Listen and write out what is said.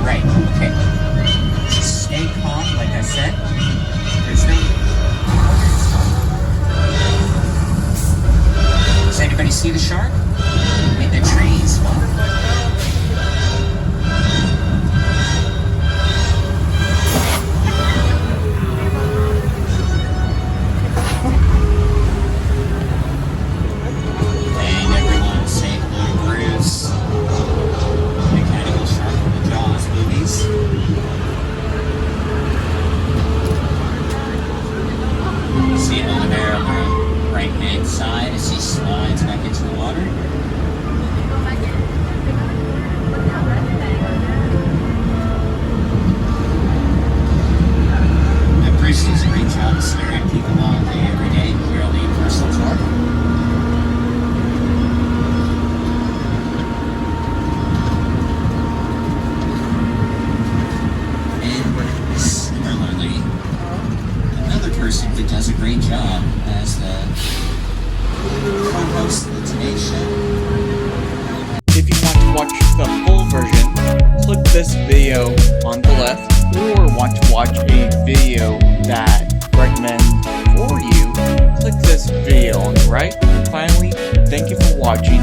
right. Okay. Just stay calm, like I said. There's no... Does anybody see the shark? In the trees. And everyone say hello to Bruce. Mechanical shark from the Jaws movies. See him over there on the right-hand side as he slides back into the water. And Bruce does a great job of scaring people all day, every day, here on the Universal Tour. And similarly, another person who does a great job as the co-host of the Today Show. If you want to watch the full version, click this video on the left, or want to watch a video that recommends for you, click this video on the right. Finally, thank you for watching.